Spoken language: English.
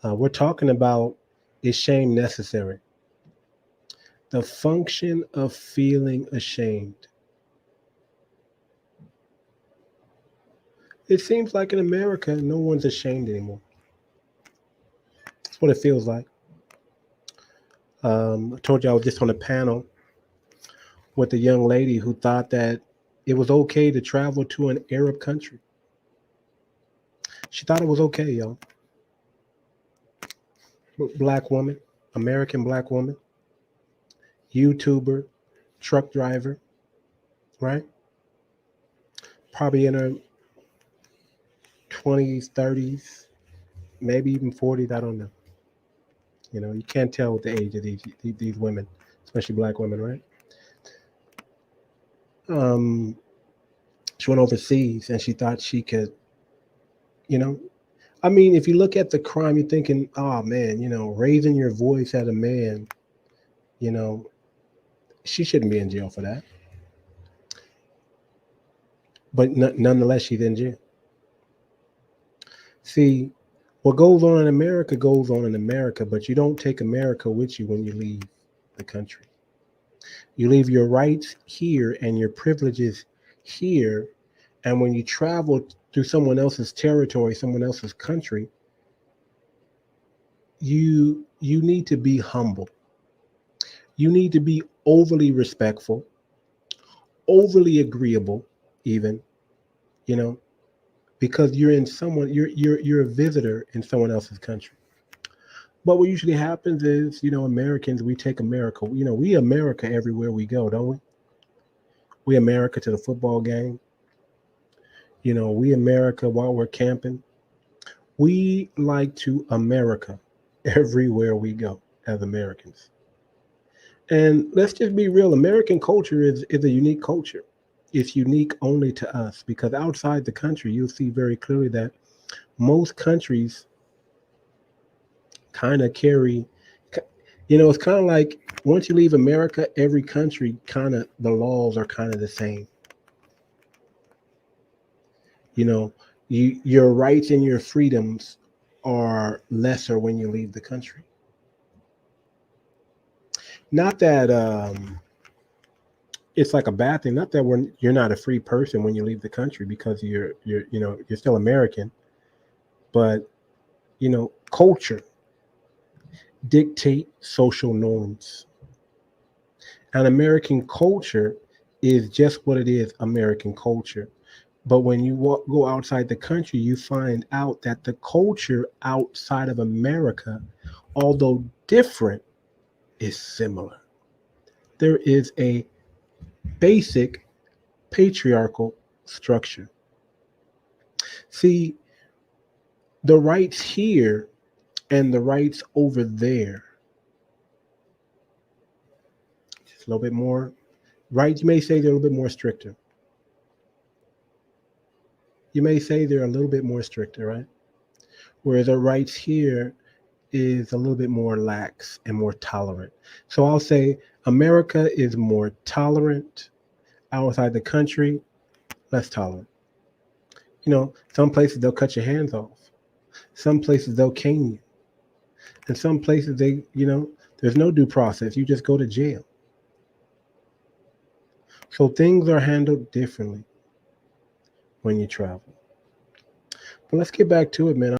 We're talking about, is shame necessary? The function of feeling ashamed. It seems like in America, no one's ashamed anymore. That's what it feels like. I told you I was just on a panel with a young lady who thought that it was okay to travel to an Arab country. She thought it was okay, y'all. Black woman, American black woman, YouTuber, truck driver, right? Probably in her 20s, 30s, maybe even 40s. I don't know. You know, you can't tell with the age of these women, especially black women, right? She went overseas and she thought she could, you know, I mean, if you look at the crime, you're thinking, oh man, you know, raising your voice at a man, you know, she shouldn't be in jail for that. But nonetheless, she's in jail. See, what goes on in America goes on in America, but you don't take America with you when you leave the country. You leave your rights here and your privileges here. And when you travel through someone else's territory, someone else's country, you need to be humble. You need to be overly respectful, overly agreeable, even, you know, because you're a visitor in someone else's country. But what usually happens is, you know, Americans, we take America, you know, we America everywhere we go, don't we? We America to the football game. You know, we America while we're camping. We like to America everywhere we go as Americans. And let's just be real. American culture is a unique culture. It's unique only to us, because outside the country, you'll see very clearly that most countries kind of carry, you know, it's kind of like once you leave America, every country kind of, the laws are kind of the same. You know, your rights and your freedoms are lesser when you leave the country. Not that it's like a bad thing. Not that you're not a free person when you leave the country, because you're you know, you're still American. But you know, culture dictate social norms, and American culture is just what it is, American culture. But when you go outside the country, you find out that the culture outside of America, although different, is similar. There is a basic patriarchal structure. See, the rights here and the rights over there, just a little bit more, rights, you may say they're a little bit more stricter. You may say they're a little bit more stricter, right? Whereas the rights here is a little bit more lax and more tolerant. So I'll say America is more tolerant. Outside the country, less tolerant. You know, some places they'll cut your hands off. Some places they'll cane you. And some places they, you know, there's no due process. You just go to jail. So things are handled differently when you travel. But let's get back to it, man.